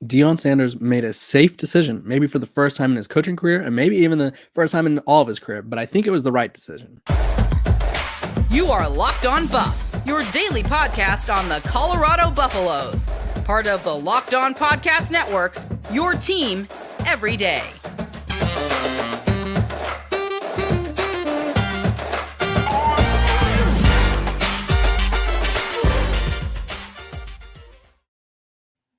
Deion Sanders made a safe decision, maybe for the first time in his coaching career, and maybe even the first time in all of his career, but I think it was the right decision. You are Locked On Buffs, your daily podcast on the Colorado Buffaloes. Part of the Locked On Podcast Network, your team every day.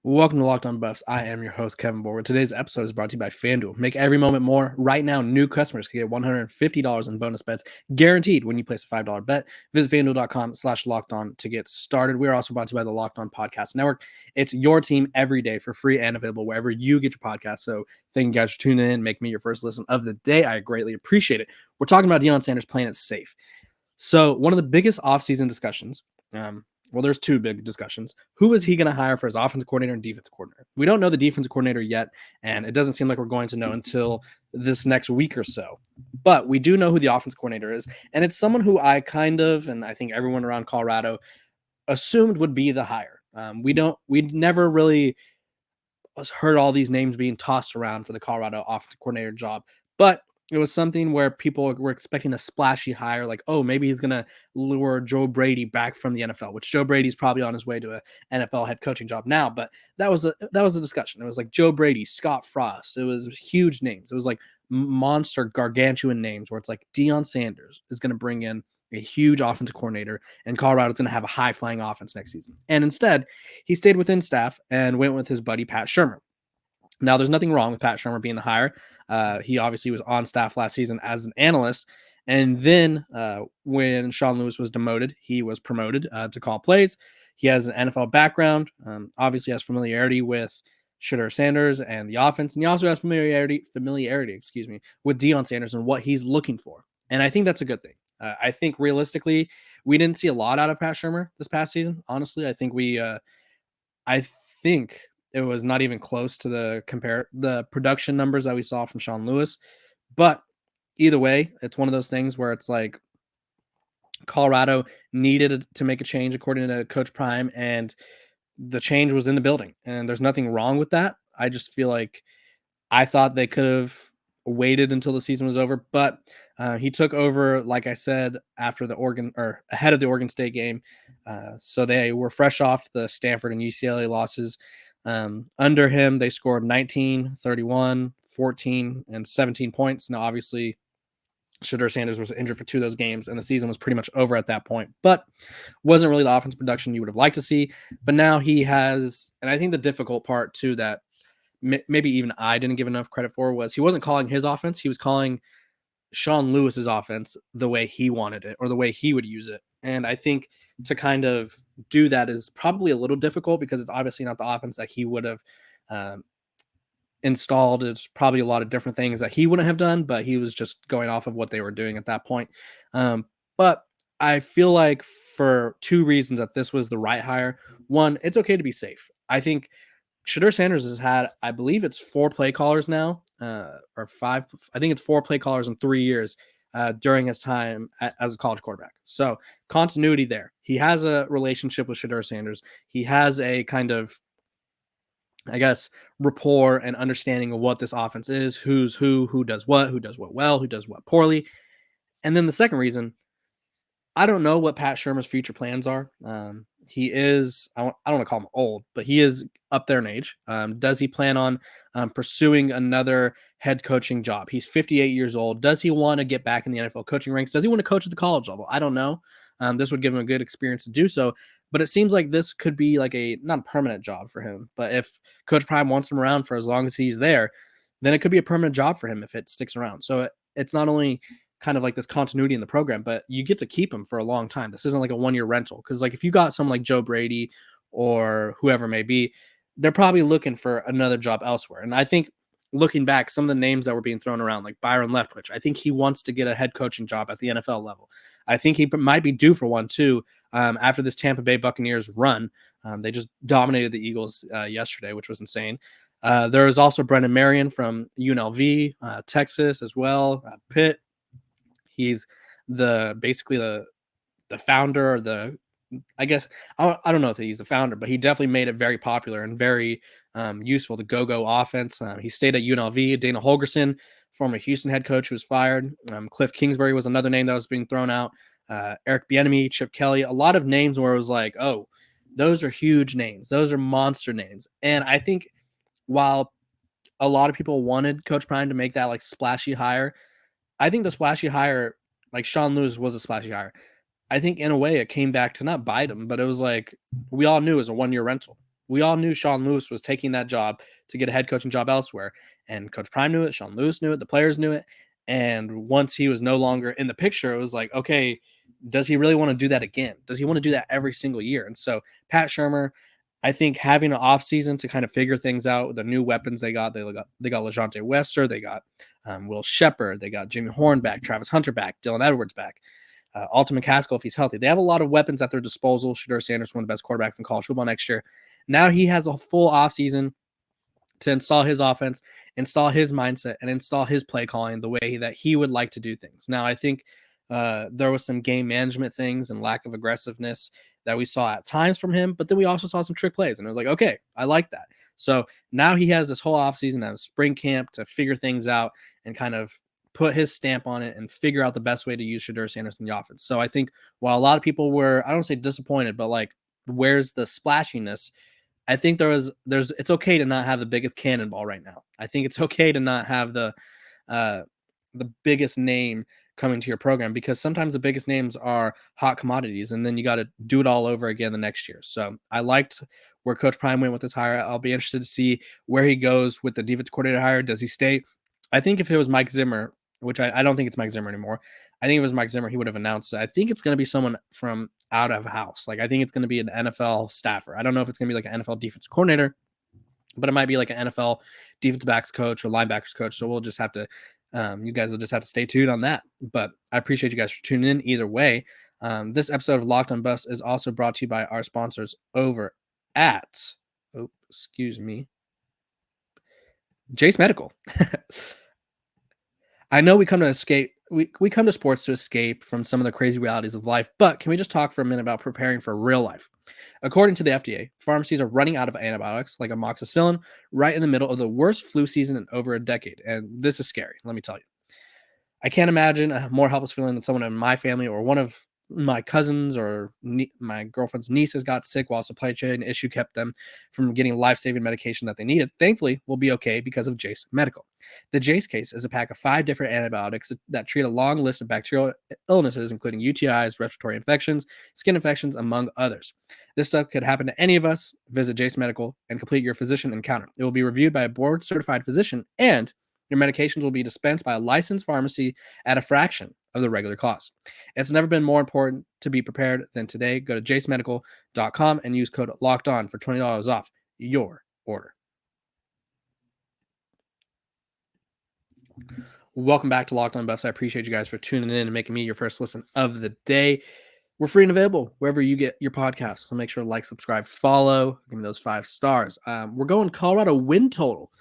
Welcome to Locked On Buffs. I am your host, Kevin Borwood. Today's episode is brought to you by FanDuel. Make every moment more. Right now, new customers can get $150 in bonus bets guaranteed when you place a $5 bet. Visit FanDuel.com/LockedOn to get started. We are also brought to you by the Locked On Podcast Network. It's your team every day for free and available wherever you get your podcast. So thank you guys for tuning in. Make me your first listen of the day. I greatly appreciate it. We're talking about Deion Sanders playing it safe. So one of the biggest offseason discussions, well, there's two big discussions. Who is he going to hire for his offensive coordinator and defensive coordinator? We don't know the defensive coordinator yet, and it doesn't seem like we're going to know until this next week or so. But we do know who the offensive coordinator is, and it's someone who I and I think everyone around Colorado assumed would be the hire. We never really heard all these names being tossed around for the Colorado offensive coordinator job, but it was something where people were expecting a splashy hire, like, oh, maybe he's going to lure Joe Brady back from the NFL, which Joe Brady's probably on his way to an NFL head coaching job now. But that was a discussion. It was like Joe Brady, Scott Frost. It was huge names. It was like monster, gargantuan names where it's like Deion Sanders is going to bring in a huge offensive coordinator, and Colorado's going to have a high-flying offense next season. And instead, he stayed within staff and went with his buddy Patt Shurmur. Now, there's nothing wrong with Patt Shurmur being the hire. He obviously was on staff last season as an analyst. And then when Sean Lewis was demoted, he was promoted to call plays. He has an NFL background, obviously has familiarity with Shurmur Sanders and the offense. And he also has familiarity, with Deion Sanders and what he's looking for. And I think that's a good thing. I think realistically, we didn't see a lot out of Patt Shurmur this past season. Honestly, I think it was not even close to the production numbers that we saw from Sean Lewis. But either way, it's one of those things where it's like Colorado needed to make a change according to Coach Prime, and the change was in the building. And there's nothing wrong with that. I just feel like I thought they could have waited until the season was over, but he took over, like I said, after ahead of the Oregon State game. So they were fresh off the Stanford and UCLA losses. Under him, they scored 19, 31, 14, and 17 points. Now, obviously, Shurmur Sanders was injured for two of those games, and the season was pretty much over at that point. But wasn't really the offense production you would have liked to see. But now he has, and I think the difficult part too that maybe even I didn't give enough credit for was he wasn't calling his offense. He was calling Sean Lewis's offense the way he wanted it or the way he would use it. And I think to kind of do that is probably a little difficult because it's obviously not the offense that he would have installed. It's probably a lot of different things that he wouldn't have done, but he was just going off of what they were doing at that point. But I feel like for two reasons that this was the right hire. One, it's okay to be safe. I think Shurmur Sanders has had, I believe it's 4 play callers now, or 5. I think it's 4 play callers in 3 years during his time as a college quarterback. So continuity there. He has a relationship with Shurmur Sanders. He has a kind of, I guess, rapport and understanding of what this offense is, who does what well, who does what poorly. And then the second reason, I don't know what Patt Shurmur's future plans are. He is, I don't want to call him old, but he is up there in age. Does he plan on pursuing another head coaching job? He's 58 years old. Does he want to get back in the NFL coaching ranks? Does he want to coach at the college level? I don't know. This would give him a good experience to do so, but it seems like this could be like not a permanent job for him. But if Coach Prime wants him around for as long as he's there, then it could be a permanent job for him if it sticks around. So it's not only kind of like this continuity in the program, but you get to keep him for a long time. This isn't like a 1-year rental. Cause like if you got someone like Joe Brady or whoever may be, they're probably looking for another job elsewhere. And I think looking back, some of the names that were being thrown around, like Byron Leftwich, I think he wants to get a head coaching job at the NFL level. I think he might be due for one too. After this Tampa Bay Buccaneers run, they just dominated the Eagles yesterday, which was insane. There is also Brendan Marion from UNLV, Texas as well, Pitt. He's basically the founder or the I guess I don't know if he's the founder, but he definitely made it very popular and very useful. The go-go offense. He stayed at UNLV. Dana Holgerson, former Houston head coach, who was fired. Cliff Kingsbury was another name that was being thrown out. Eric Bieniemy, Chip Kelly, a lot of names where it was like, oh, those are huge names. Those are monster names. And I think while a lot of people wanted Coach Prime to make that like splashy hire, I think the splashy hire, like Sean Lewis was a splashy hire. I think in a way it came back to not bite him, but it was like we all knew it was a 1-year rental. We all knew Sean Lewis was taking that job to get a head coaching job elsewhere. And Coach Prime knew it, Sean Lewis knew it, the players knew it. And once he was no longer in the picture, it was like, okay, does he really want to do that again? Does he want to do that every single year? And so Pat Shurmur, I think having an offseason to kind of figure things out, the new weapons they got LeJohntay Wester, they got Will Shepherd, they got Jimmy Horn back, Travis Hunter back, Dylan Edwards back. Alton McCaskill, if he's healthy. They have a lot of weapons at their disposal. Shedeur Sanders, one of the best quarterbacks in college football next year. Now he has a full offseason to install his offense, install his mindset, and install his play calling the way that he would like to do things. Now, I think there was some game management things and lack of aggressiveness that we saw at times from him, but then we also saw some trick plays, and it was like, okay, I like that. So now he has this whole offseason as spring camp to figure things out and kind of put his stamp on it and figure out the best way to use Shedeur Sanders in the offense. So I think while a lot of people were, I don't say disappointed, but like, where's the splashiness? I think it's okay to not have the biggest cannonball right now. I think it's okay to not have the biggest name coming to your program, because sometimes the biggest names are hot commodities and then you got to do it all over again the next year. So I liked where Coach Prime went with this hire. I'll be interested to see where he goes with the defensive coordinator hire. Does he stay? I think if it was Mike Zimmer, which I don't think it's Mike Zimmer anymore. I think if it was Mike Zimmer, he would have announced it. I think it's going to be someone from out of house. Like, I think it's going to be an NFL staffer. I don't know if it's going to be like an NFL defensive coordinator, but it might be like an NFL defensive backs coach or linebackers coach. So we'll just have to, you guys will just have to stay tuned on that. But I appreciate you guys for tuning in either way. This episode of Locked on Buffs is also brought to you by our sponsors over at, Jace Medical. I know we come to escape. We come to sports to escape from some of the crazy realities of life, but can we just talk for a minute about preparing for real life? According to the FDA, pharmacies are running out of antibiotics like amoxicillin right in the middle of the worst flu season in over a decade. And this is scary, let me tell you. I can't imagine a more helpless feeling than someone in my family or one of my cousins or my girlfriend's nieces got sick while a supply chain issue kept them from getting life-saving medication that they needed. Thankfully, we'll be okay because of Jace Medical. The Jace case is a pack of 5 different antibiotics that treat a long list of bacterial illnesses, including UTIs, respiratory infections, skin infections, among others. This stuff could happen to any of us. Visit Jace Medical and complete your physician encounter. It will be reviewed by a board-certified physician, and your medications will be dispensed by a licensed pharmacy at a fraction of the regular cost. It's never been more important to be prepared than today. Go to jacemedical.com and use code LOCKEDON for $20 off your order. Welcome back to Locked On Buffs. I appreciate you guys for tuning in and making me your first listen of the day. We're free and available wherever you get your podcast. So make sure to like, subscribe, follow. Give me those 5 stars. We're going Colorado win total.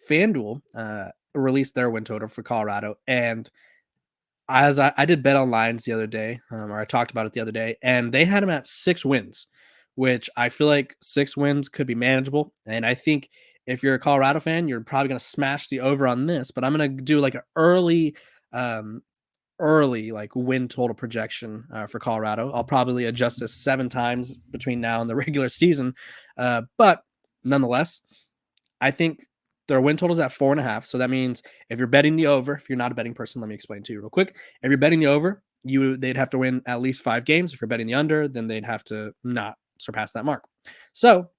FanDuel released their win total for Colorado, and as I did bet on lines the other day, or I talked about it the other day, and they had them at 6 wins, which I feel like 6 wins could be manageable. And I think if you're a Colorado fan, you're probably going to smash the over on this, but I'm going to do like an early like win total projection for Colorado. I'll probably adjust this 7 times between now and the regular season. But nonetheless, I think their win total is at 4.5. So that means if you're betting the over, if you're not a betting person, let me explain to you real quick. If you're betting the over, they'd have to win at least 5 games. If you're betting the under, then they'd have to not surpass that mark. So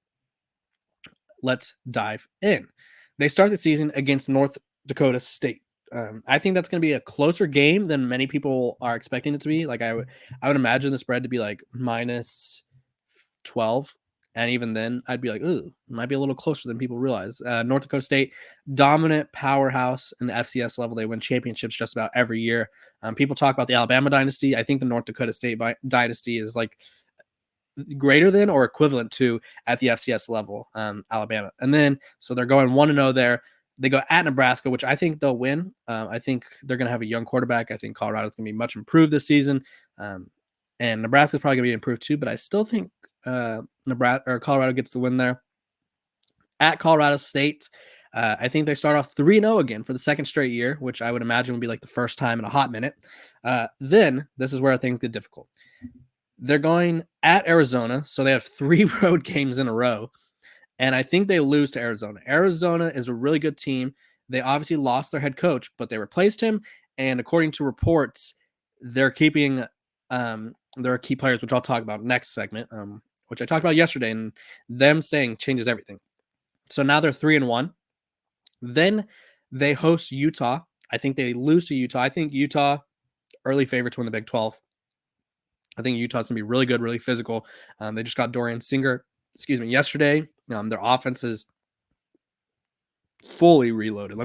let's dive in. They start the season against North Dakota State. I think that's going to be a closer game than many people are expecting it to be. Like I would imagine the spread to be like minus 12. And even then, I'd be like, ooh, it might be a little closer than people realize. North Dakota State, dominant powerhouse in the FCS level. They win championships just about every year. People talk about the Alabama dynasty. I think the North Dakota State dynasty is like greater than or equivalent to at the FCS level, Alabama. And then, so they're going 1-0 there. They go at Nebraska, which I think they'll win. I think they're going to have a young quarterback. I think Colorado's going to be much improved this season. and Nebraska's probably going to be improved too, but I still think Nebraska or Colorado gets the win there. At Colorado State, I think they start off 3-0 again for the second straight year, which I would imagine would be like the first time in a hot minute. Then this is where things get difficult. They're going at Arizona, so they have 3 road games in a row, and I think they lose to Arizona. Arizona is a really good team. They obviously lost their head coach, but they replaced him, and according to reports, they're keeping their key players, which I'll talk about next segment, which I talked about yesterday, and them staying changes everything. So now they're 3-1. Then they host Utah. I think they lose to Utah. I think Utah, early favorite to win the Big 12. I think Utah's going to be really good, really physical. They just got Dorian Singer, yesterday. Their offense is fully reloaded.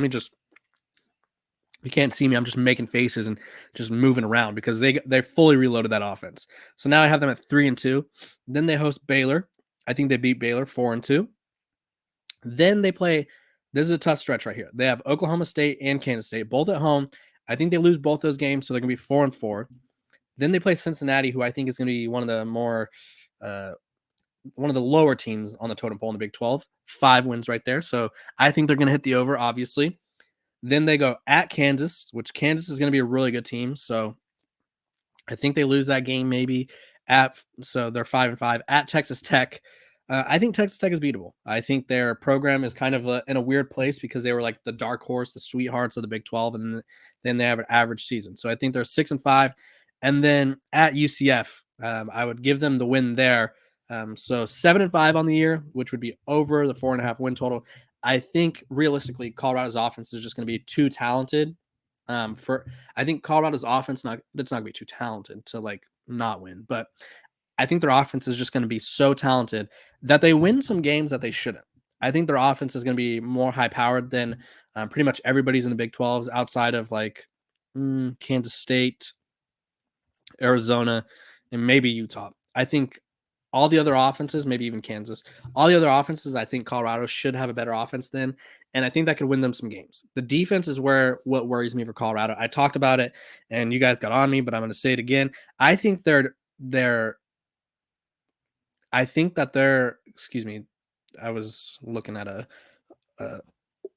You can't see me. I'm just making faces and just moving around because they fully reloaded that offense. So now I have them at 3-2. Then they host Baylor. I think they beat Baylor 4-2. Then they play. This is a tough stretch right here. They have Oklahoma State and Kansas State both at home. I think they lose both those games, so they're going to be 4-4. Then they play Cincinnati, who I think is going to be one of the lower teams on the totem pole in the Big 12. 5 wins right there. So I think they're going to hit the over, obviously. Then they go at Kansas, which Kansas is going to be a really good team. So I think they lose that game maybe. So they're 5-5 at Texas Tech. I think Texas Tech is beatable. I think their program is kind of in a weird place because they were like the dark horse, the sweethearts of the Big 12, and then they have an average season. So I think they're 6-5. And then at UCF, I would give them the win there. So 7-5 on the year, which would be over the 4.5 win total. I think realistically, Colorado's offense is just going to be too talented. I think Colorado's offense that's not going to be too talented to like not win, but I think their offense is just going to be so talented that they win some games that they shouldn't. I think their offense is going to be more high powered than pretty much everybody's in the Big 12s outside of like Kansas State, Arizona, and maybe Utah. I think all the other offenses, maybe even Kansas, all the other offenses, I think Colorado should have a better offense than, and I think that could win them some games. The defense is what worries me for Colorado. I talked about it, and you guys got on me, but I'm going to say it again. I think excuse me, I was looking at a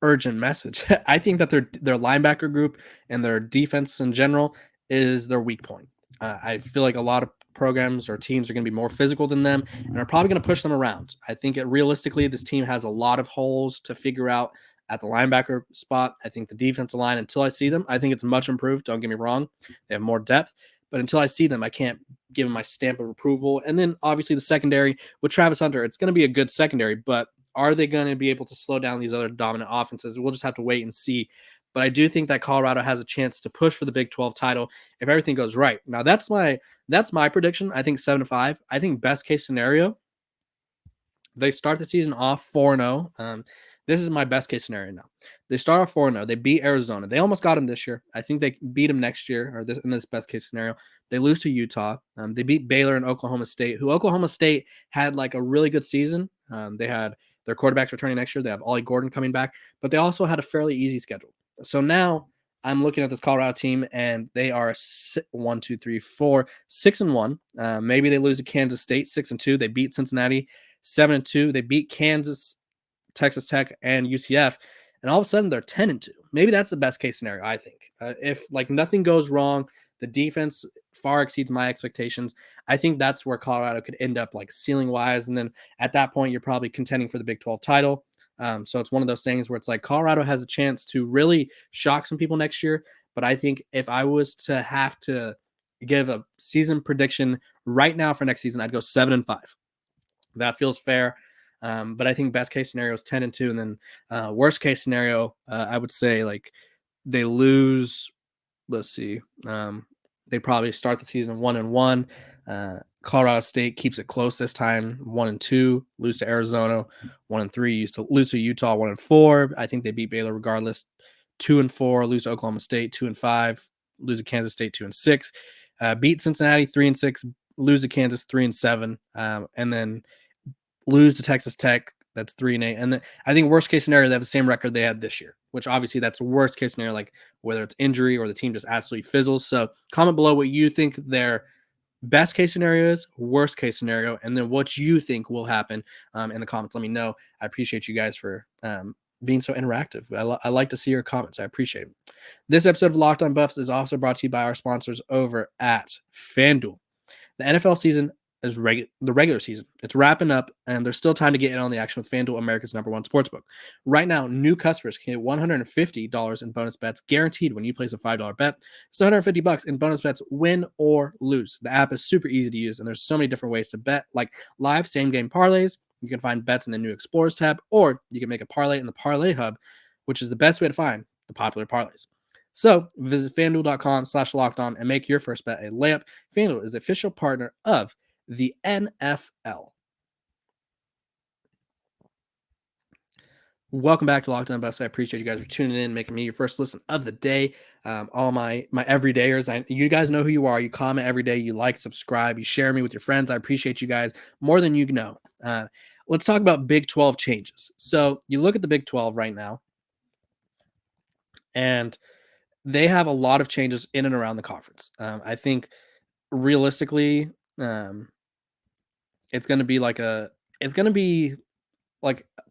urgent message. I think that their linebacker group and their defense in general is their weak point. I feel like a lot of programs or teams are going to be more physical than them and are probably going to push them around. I think realistically, this team has a lot of holes to figure out at the linebacker spot. I think the defensive line, until I see them, I think it's much improved. Don't get me wrong. They have more depth, but until I see them, I can't give them my stamp of approval. And then obviously the secondary with Travis Hunter, it's going to be a good secondary, but are they going to be able to slow down these other dominant offenses? We'll just have to wait and see. But I do think that Colorado has a chance to push for the Big 12 title if everything goes right. Now that's my prediction. I think 7-5. I think best case scenario, they start the season off 4-0. This is my best case scenario now. They start off 4-0. They beat Arizona. They almost got them this year. I think they beat them next year, or in this best case scenario. They lose to Utah. They beat Baylor and Oklahoma State, who Oklahoma State had like a really good season. They had their quarterbacks returning next year. They have Ollie Gordon coming back, but they also had a fairly easy schedule. So now I'm looking at this Colorado team, and they are 6-1. Maybe they lose to Kansas State 6-2. They beat Cincinnati 7-2. They beat Kansas, Texas Tech, and UCF, and all of a sudden they're 10-2. Maybe that's the best case scenario. I think if like nothing goes wrong, the defense far exceeds my expectations. I think that's where Colorado could end up like ceiling wise, and then at that point you're probably contending for the Big 12 title. So it's one of those things where it's like Colorado has a chance to really shock some people next year. But I think if I was to have to give a season prediction right now for next season, I'd go 7-5. That feels fair. But I think best case scenario is 10-2. And then worst case scenario, I would say like they lose. Let's see. They probably start the season 1-1. Colorado State keeps it close this time, 1-2, lose to Arizona, 1-3, used to lose to Utah, 1-4. I think they beat Baylor regardless, 2-4, lose to Oklahoma State, 2-5, lose to Kansas State, 2-6, beat Cincinnati, 3-6, lose to Kansas, 3-7, and then lose to Texas Tech. That's 3-8. And then I think worst case scenario, they have the same record they had this year, which obviously that's worst case scenario, like whether it's injury or the team just absolutely fizzles. So comment below what you think their best case scenarios, worst case scenario, and then what you think will happen in the comments. Let me know. I appreciate you guys for being so interactive. I like to see your comments. I appreciate it. This episode of Locked On Buffs is also brought to you by our sponsors over at FanDuel. The NFL season is the regular season. It's wrapping up, and there's still time to get in on the action with FanDuel, America's #1 sportsbook. Right now, new customers can get $150 in bonus bets guaranteed when you place a $5 bet. It's $150 in bonus bets, win or lose. The app is super easy to use, and there's so many different ways to bet, like live same-game parlays. You can find bets in the new Explorers tab, or you can make a parlay in the Parlay Hub, which is the best way to find the popular parlays. So visit FanDuel.com/lockedon and make your first bet a layup. FanDuel is the official partner of the NFL. Welcome back to Locked On Buffs. I appreciate you guys for tuning in, making me your first listen of the day. All my everydayers, you guys know who you are. You comment every day, you like, subscribe, you share me with your friends. I appreciate you guys more than you know. Let's talk about Big 12 changes. So you look at the Big 12 right now, and they have a lot of changes in and around the conference. I think realistically, it's going to be like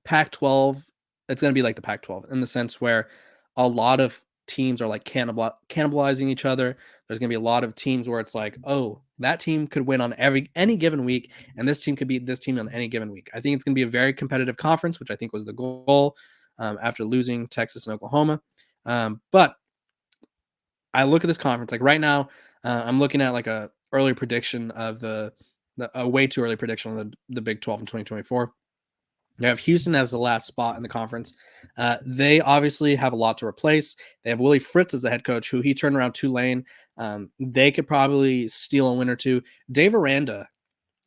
Pac-12. It's going to be like the Pac-12 in the sense where a lot of teams are like cannibalizing each other. There's going to be a lot of teams where it's like, oh, that team could win on any given week, and this team could beat this team on any given week. I think it's going to be a very competitive conference, which I think was the goal after losing Texas and Oklahoma. But I look at this conference like right now. I'm looking at like a early prediction of a way too early prediction on the Big 12 in 2024. They have Houston as the last spot in the conference. They obviously have a lot to replace. They have Willie Fritz as the head coach, who he turned around Tulane. They could probably steal a win or two. Dave Aranda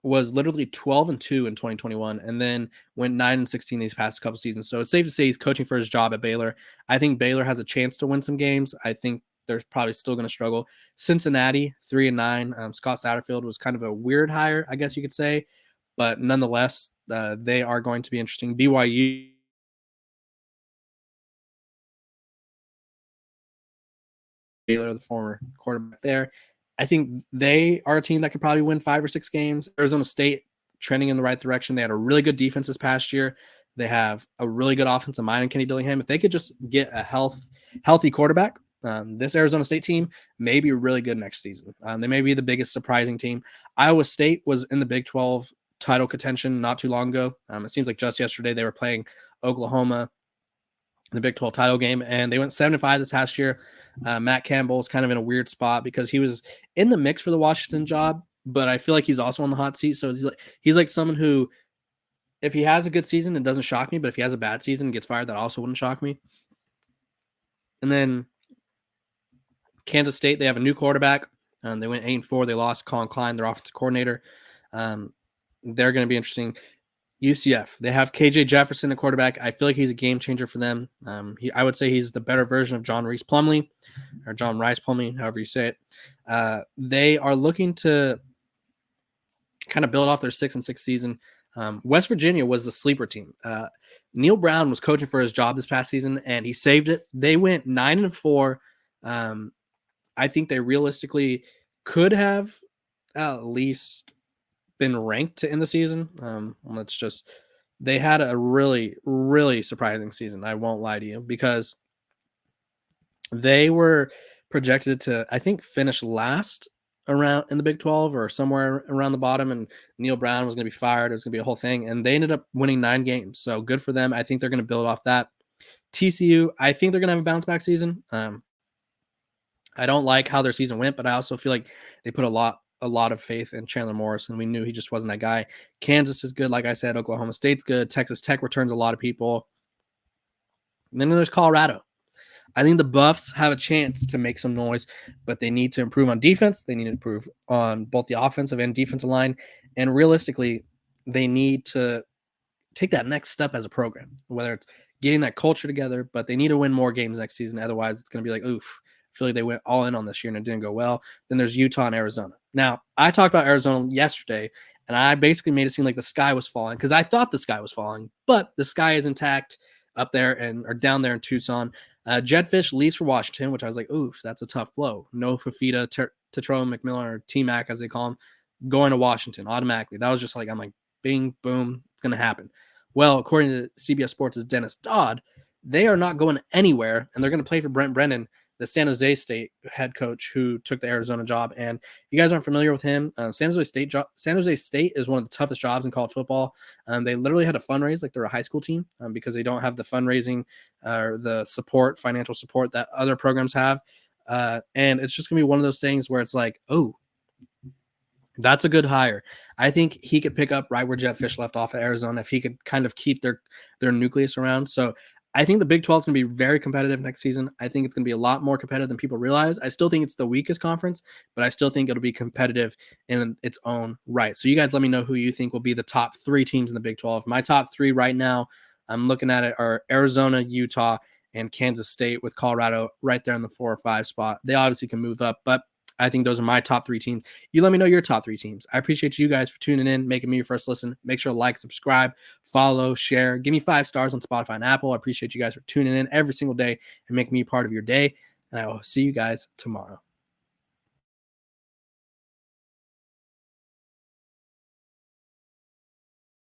was literally 12-2 in 2021 and then went 9-16 these past couple seasons. So it's safe to say he's coaching for his job at Baylor. I think Baylor has a chance to win some games. I think they're probably still going to struggle. Cincinnati, 3-9. Scott Satterfield was kind of a weird hire, I guess you could say. But nonetheless, they are going to be interesting. BYU, Baylor, the former quarterback there. I think they are a team that could probably win 5 or 6 games. Arizona State trending in the right direction. They had a really good defense this past year. They have a really good offensive mind in Kenny Dillingham. If they could just get a healthy quarterback, this Arizona State team may be really good next season. They may be the biggest surprising team. Iowa State was in the Big 12 title contention not too long ago. It seems like just yesterday they were playing Oklahoma in the Big 12 title game, and they went 7-5 this past year. Matt Campbell is kind of in a weird spot because he was in the mix for the Washington job, but I feel like he's also on the hot seat. So he's like someone who, if he has a good season, it doesn't shock me, but if he has a bad season and gets fired, that also wouldn't shock me. And then Kansas State, they have a new quarterback. They went 8-4. They lost Colin Klein, their offensive coordinator. They're going to be interesting. UCF, they have KJ Jefferson, a quarterback. I feel like he's a game changer for them. I would say he's the better version of John Rice Plumlee, however you say it. They are looking to kind of build off their 6-6 season. West Virginia was the sleeper team. Neil Brown was coaching for his job this past season, and he saved it. They went 9-4. I think they realistically could have at least been ranked to end the season. They had a really, really surprising season. I won't lie to you, because they were projected to, I think, finish last around in the Big 12 or somewhere around the bottom, and Neil Brown was going to be fired. It was going to be a whole thing, and they ended up winning 9 games. So good for them. I think they're going to build off that. TCU, I think they're going to have a bounce back season. I don't like how their season went, but I also feel like they put a lot of faith in Chandler Morris, and we knew he just wasn't that guy. Kansas is good, like I said. Oklahoma State's good. Texas Tech returns a lot of people. And then there's Colorado. I think the Buffs have a chance to make some noise, but they need to improve on defense. They need to improve on both the offensive and defensive line. And realistically, they need to take that next step as a program, whether it's getting that culture together, but they need to win more games next season. Otherwise, it's going to be like, oof, I feel like they went all in on this year and it didn't go well. Then there's Utah and Arizona. Now, I talked about Arizona yesterday, and I basically made it seem like the sky was falling because I thought the sky was falling, but the sky is intact up there or down there in Tucson. Jed Fish leaves for Washington, which I was like, oof, that's a tough blow. No Fafita Tetro McMillan, or T-Mac as they call him, going to Washington automatically. That was just like, I'm like, bing, boom, it's going to happen. Well, according to CBS Sports' Dennis Dodd, they are not going anywhere, and they're going to play for Brent Brennan, the San Jose State head coach who took the Arizona job. And if you guys aren't familiar with him, San Jose State is one of the toughest jobs in college football. They literally had to fundraise like they're a high school team because they don't have the fundraising or the support, financial support that other programs have. And it's just going to be one of those things where it's like, oh, that's a good hire. I think he could pick up right where Jedd Fisch left off at Arizona if he could kind of keep their nucleus around. So I think the Big 12 is going to be very competitive next season. I think it's going to be a lot more competitive than people realize. I still think it's the weakest conference, but I still think it'll be competitive in its own right. So you guys let me know who you think will be the top 3 teams in the Big 12. My top 3 right now, I'm looking at it, are Arizona, Utah, and Kansas State, with Colorado right there in the 4 or 5 spot. They obviously can move up, but I think those are my top 3 teams. You let me know your top 3 teams. I appreciate you guys for tuning in, making me your first listen. Make sure to like, subscribe, follow, share. Give me 5 stars on Spotify and Apple. I appreciate you guys for tuning in every single day and making me part of your day. And I will see you guys tomorrow.